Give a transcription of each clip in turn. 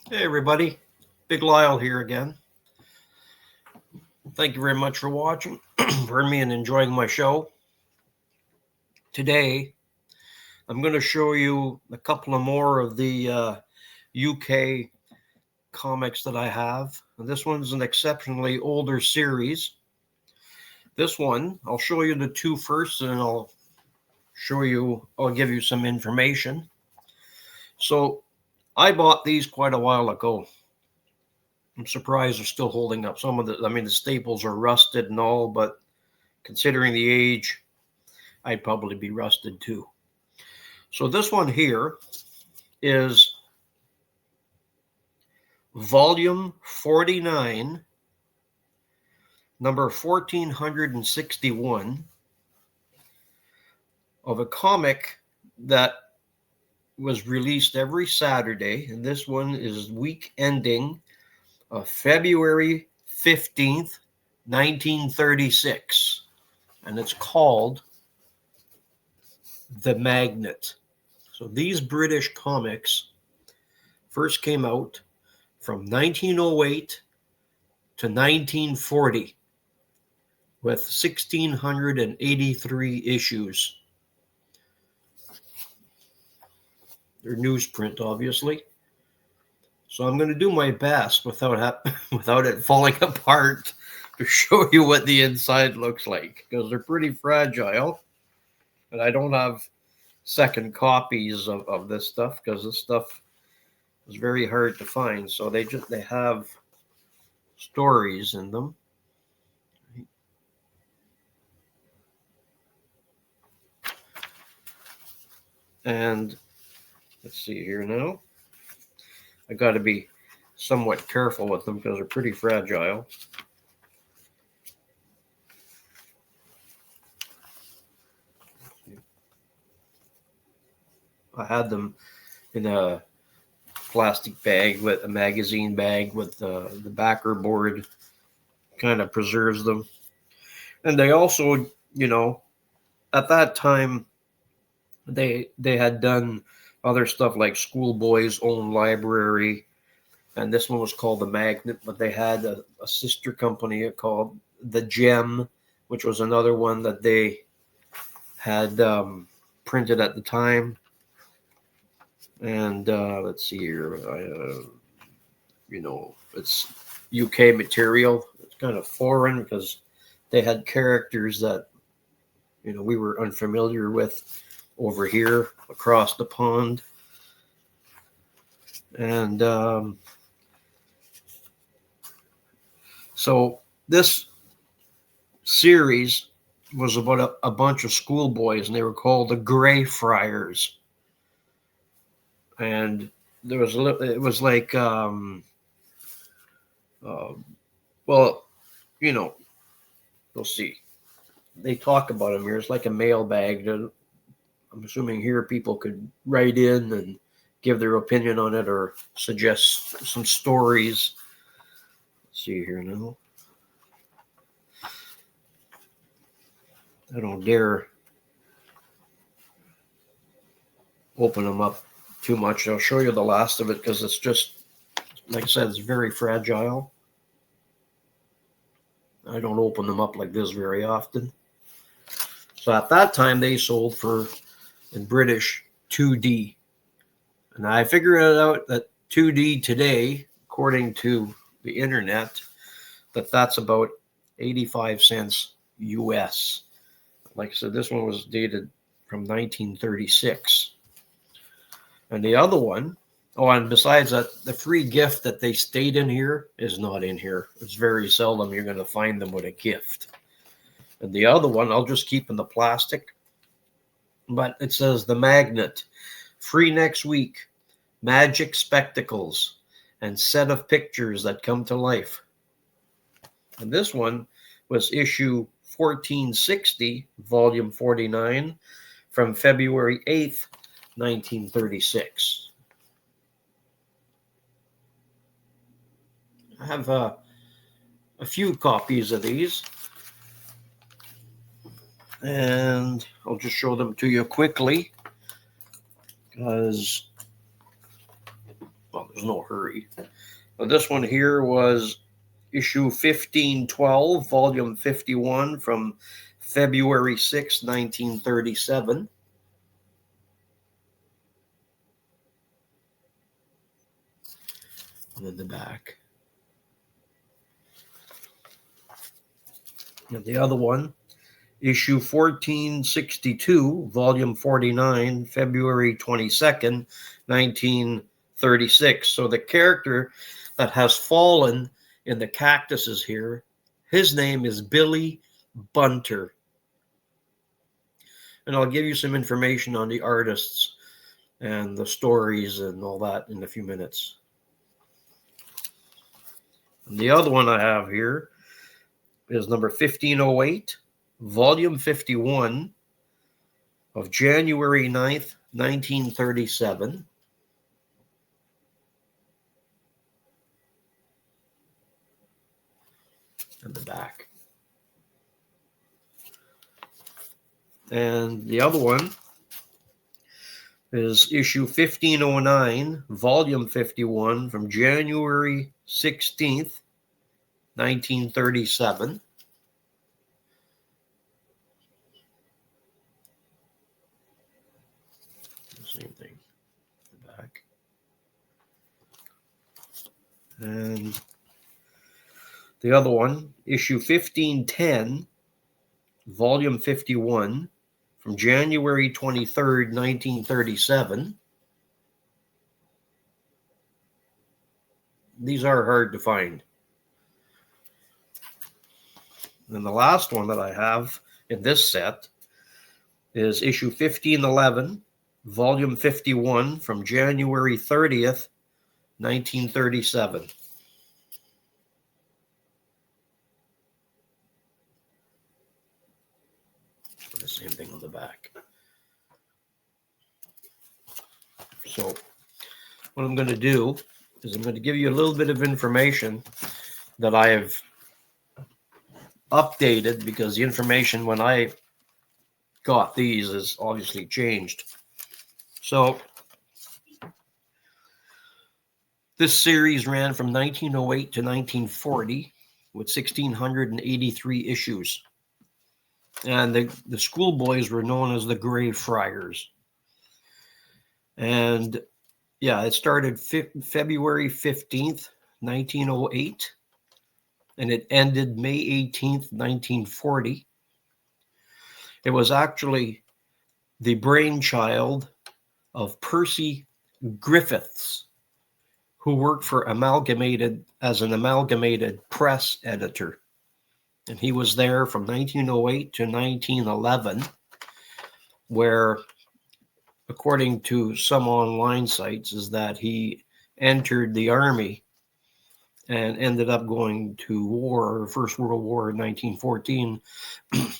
Hey everybody, Big Lyle here again. Thank you very much for watching, pardon me, and enjoying my show. Today, I'm going to show you a couple of more of the UK comics that I have. And this one's an exceptionally older series. This one, I'll show you the two first, and I'll give you some information. So, I bought these quite a while ago. I'm surprised they're still holding up. The staples are rusted and all, but considering the age, I'd probably be rusted too. So this one here is volume 49, number 1461 of a comic that was released every Saturday. And this one is week ending February 15th, 1936. And it's called The Magnet. So these British comics first came out from 1908 to 1940 with 1,683 issues. They're newsprint, obviously. So I'm going to do my best without it falling apart to show you what the inside looks like, because they're pretty fragile. But I don't have second copies of this stuff, because this stuff is very hard to find. So they have stories in them. And let's see here now. I got to be somewhat careful with them because they're pretty fragile. I had them in a plastic bag, with a magazine bag, with the backer board kind of preserves them. And they also, at that time, they had done other stuff like Schoolboy's Own Library, and this one was called The Magnet, but they had a sister company called The Gem, which was another one that they had printed at the time. And let's see here, it's UK material. It's kind of foreign because they had characters that we were unfamiliar with over here across the pond. And so this series was about a bunch of schoolboys, and they were called the Grey Friars. And it was like, we'll see. They talk about them here. It's like a mailbag. I'm assuming here people could write in and give their opinion on it or suggest some stories. Let's see here now. I don't dare open them up too much. I'll show you the last of it because it's just, like I said, it's very fragile. I don't open them up like this very often. So at that time, they sold for, in British, 2D. And I figured it out that 2D today, according to the internet, that's about 85 cents US. Like I said, this one was dated from 1936. And the other one, and besides that, the free gift that they stayed in here is not in here. It's very seldom you're going to find them with a gift. And the other one, I'll just keep in the plastic. But it says The Magnet, free next week, magic spectacles, and set of pictures that come to life. And this one was issue 1460, volume 49, from February 8th, 1936. I have a few copies of these, and I'll just show them to you quickly because, well, There's no hurry. But this one here was issue 1512, volume 51 from February 6, 1937. And then the back. And the other one, issue 1462, volume 49, February 22nd, 1936. So the character that has fallen in the cactuses here, his name is Billy Bunter. And I'll give you some information on the artists and the stories and all that in a few minutes. And the other one I have here is number 1508, volume 51 of January 9th, 1937. And the back. And the other one is issue 1509, volume 51 from January 16th, 1937. Same thing, the back. And the other one, issue 1510, volume 51 from January 23rd, 1937. These are hard to find. And the last one that I have in this set is issue 1511, volume 51 from January 30th, 1937. The same thing on the back. So what I'm going to do is I'm going to give you a little bit of information that I have updated, because the information when I got these is obviously changed. So this series ran from 1908 to 1940 with 1,683 issues. And the schoolboys were known as the Grey Friars. And yeah, it started February 15th, 1908, and it ended May 18th, 1940. It was actually the brainchild of Percy Griffiths, who worked for Amalgamated as an Amalgamated press editor. And he was there from 1908 to 1911, where, according to some online sites, is that he entered the army and ended up going to war, First World War in 1914,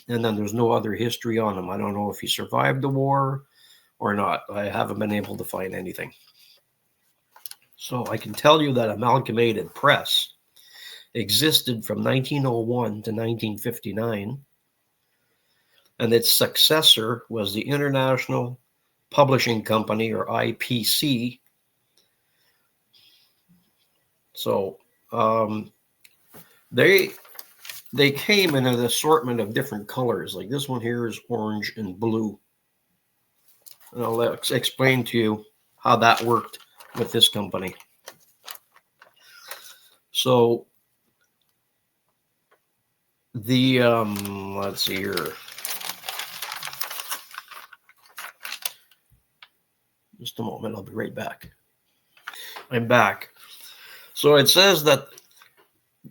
and then there's no other history on him. I don't know if he survived the war or not. I haven't been able to find anything. So I can tell you that Amalgamated Press existed from 1901 to 1959, and its successor was the International Publishing Company, or IPC. So they came in an assortment of different colors. Like this one here is orange and blue. And I'll explain to you how that worked with this company. So the let's see here. Just a moment, I'll be right back. I'm back. So it says that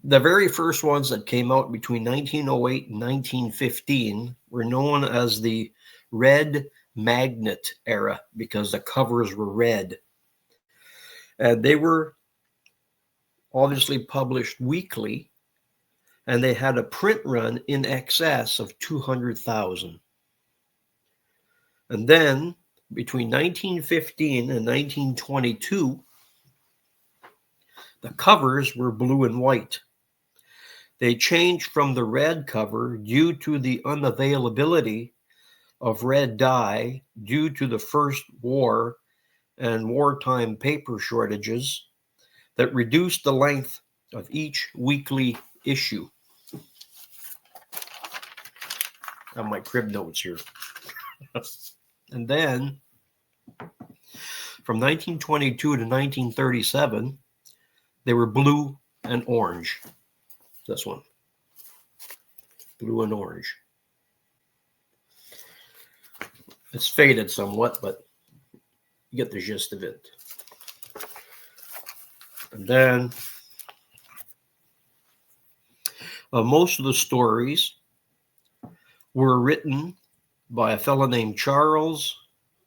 the very first ones that came out between 1908 and 1915 were known as the Red Magnet era because the covers were red. And they were obviously published weekly, and they had a print run in excess of 200,000. And then between 1915 and 1922, the covers were blue and white. They changed from the red cover due to the unavailability of red dye due to the First War and wartime paper shortages. that reduced the length of each weekly issue. I have my crib notes here. And then from 1922 to 1937, they were blue and orange. This one. Blue and orange. It's faded somewhat, but you get the gist of it. And then most of the stories were written by a fellow named Charles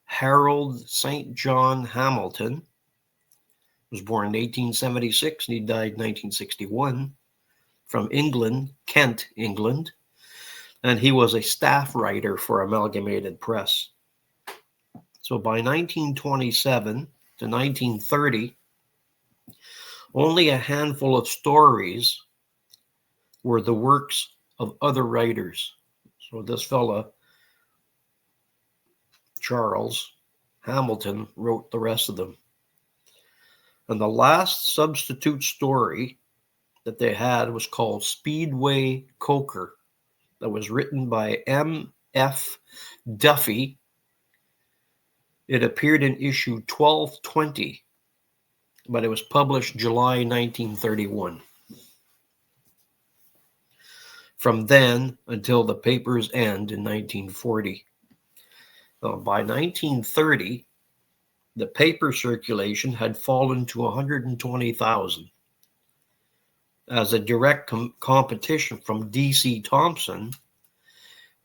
Harold St. John Hamilton. He was born in 1876 and he died in 1961, from England, Kent, England. And he was a staff writer for Amalgamated Press. So by 1927 to 1930, only a handful of stories were the works of other writers. So this fella, Charles Hamilton, wrote the rest of them. And the last substitute story that they had was called Speedway Coker, that was written by M.F. Duffy. It appeared in issue 1220, but it was published July 1931. From then until the paper's end in 1940. By 1930, the paper circulation had fallen to 120,000. As a direct competition from D.C. Thompson,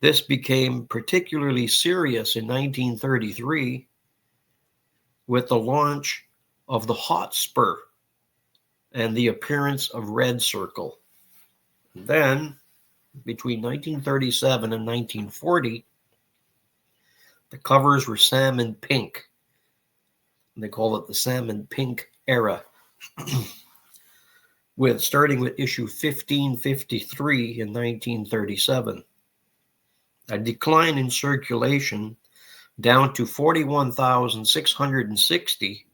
this became particularly serious in 1933 with the launch of the Hotspur and the appearance of Red Circle. Then, between 1937 and 1940, the covers were salmon pink. They call it the salmon pink era. Starting with issue 1553 in 1937. A decline in circulation down to 41,660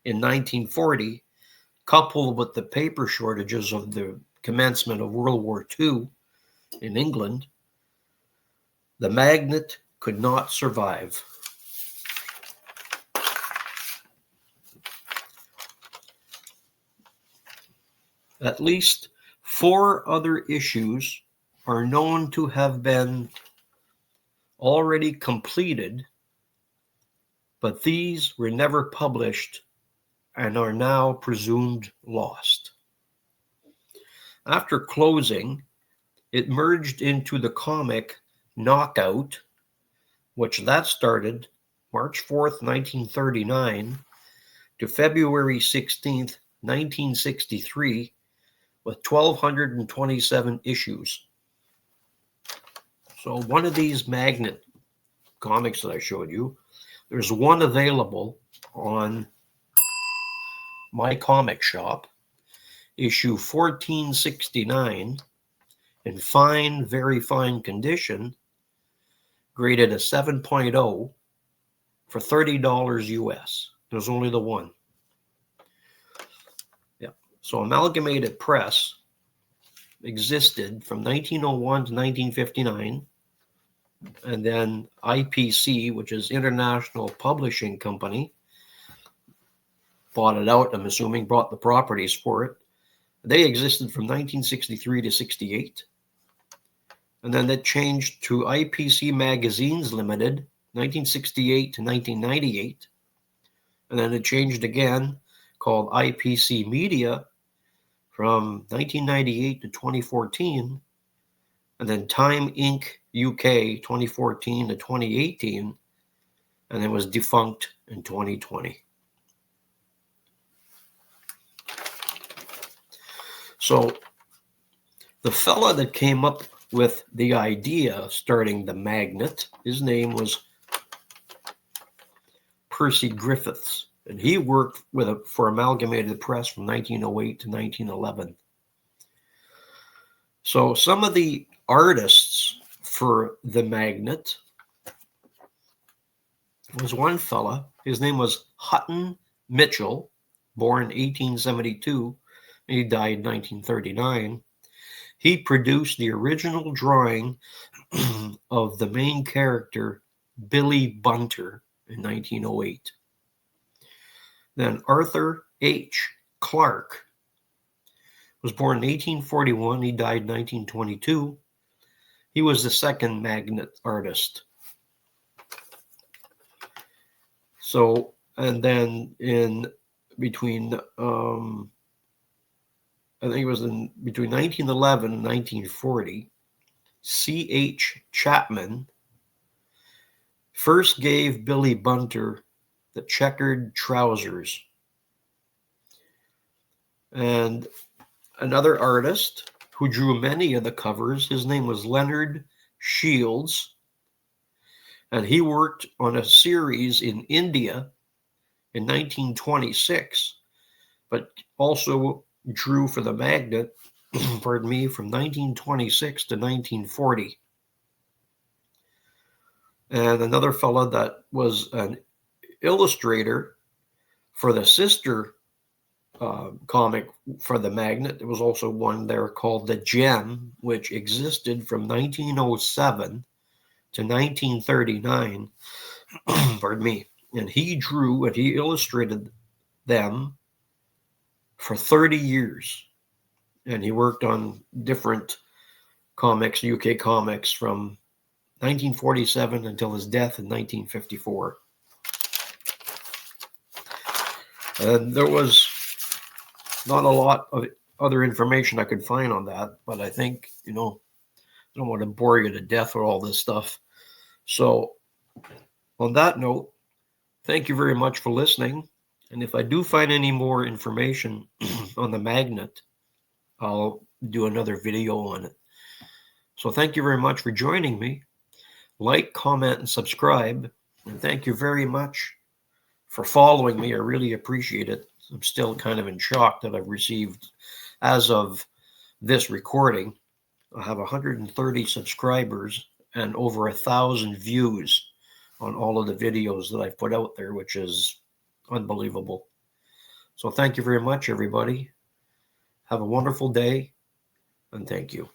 in 1940, coupled with the paper shortages of the commencement of World War II in England, the Magnet could not survive. At least 4 other issues are known to have been already completed, but these were never published and are now presumed lost. After closing, it merged into the comic Knockout, which that started March 4th, 1939 to February 16th, 1963, with 1,227 issues. So one of these Magnet comics that I showed you, there's one available on my comic shop, issue 1469, in fine, very fine condition, graded a 7.0 for $30 US. There's only the one. Yeah. So Amalgamated Press existed from 1901 to 1959, and then IPC, which is International Publishing Company, bought it out, I'm assuming, bought the properties for it. They existed from 1963 to 68. And then that changed to IPC Magazines Limited, 1968 to 1998. And then it changed again, called IPC Media, from 1998 to 2014. And then Time Inc. UK, 2014 to 2018. And it was defunct in 2020. So the fella that came up with the idea of starting the Magnet, his name was Percy Griffiths, and he worked for Amalgamated Press from 1908 to 1911. So some of the artists for the Magnet was one fella. His name was Hutton Mitchell, born 1872, and he died 1939. He produced the original drawing of the main character, Billy Bunter, in 1908. Then Arthur H. Clarke was born in 1841. He died in 1922. He was the second magnet artist. So, and then in between, I think it was in between 1911 and 1940, C.H. Chapman first gave Billy Bunter the checkered trousers. And another artist who drew many of the covers, his name was Leonard Shields, and he worked on a series in India in 1926, but also drew for the Magnet, pardon me, from 1926 to 1940. And another fellow that was an illustrator for the sister comic for the Magnet. There was also one there called The Gem, which existed from 1907 to 1939. Pardon me. And he drew and he illustrated them for 30 years. And he worked on different comics, UK comics, from 1947 until his death in 1954. And there was not a lot of other information I could find on that, but I think, I don't want to bore you to death with all this stuff. So on that note, thank you very much for listening. And if I do find any more information on the Magnet, I'll do another video on it. So thank you very much for joining me. Like, comment, and subscribe. And thank you very much for following me. I really appreciate it. I'm still kind of in shock that I've received, as of this recording, I have 130 subscribers and over 1,000 views on all of the videos that I've put out there, which is unbelievable. So thank you very much, everybody. Have a wonderful day, and thank you.